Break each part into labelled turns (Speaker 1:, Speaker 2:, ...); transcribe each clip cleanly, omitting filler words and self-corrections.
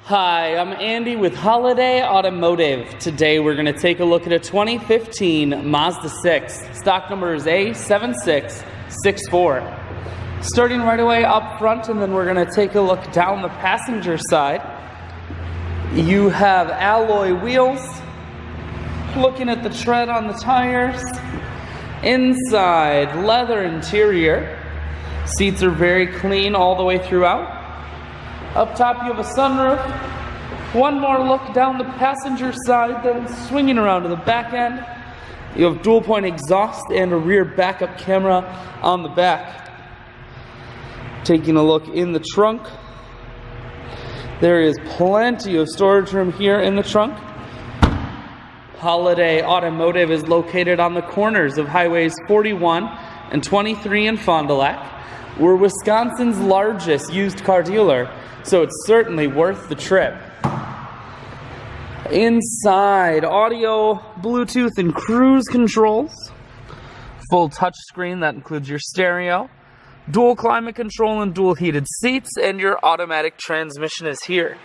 Speaker 1: Hi, I'm Andy with Holiday Automotive. Today we're going to take a look at a 2015 Mazda 6. Stock number is A7664. Starting right away up front, and then we're going to take a look down the passenger side. You have alloy wheels. Looking at the tread on the tires. Inside, leather interior. Seats are very clean all the way throughout. Up top you have a sunroof. One more look down the passenger side, then swinging around to the back end. You have dual point exhaust and a rear backup camera on the back. Taking a look in the trunk. There is plenty of storage room here in the trunk. Holiday Automotive is located on the corners of highways 41 and 23 in Fond du Lac. We're Wisconsin's largest used car dealer, so it's certainly worth the trip. Inside, audio, Bluetooth, and cruise controls. Full touchscreen, that includes your stereo. Dual climate control and dual heated seats, and your automatic transmission is here.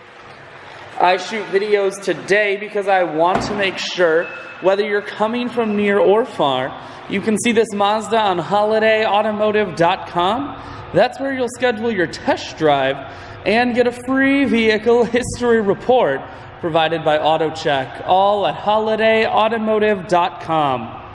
Speaker 1: I shoot videos today because I want to make sure, whether you're coming from near or far, you can see this Mazda on holidayautomotive.com. That's where you'll schedule your test drive and get a free vehicle history report provided by AutoCheck, all at holidayautomotive.com.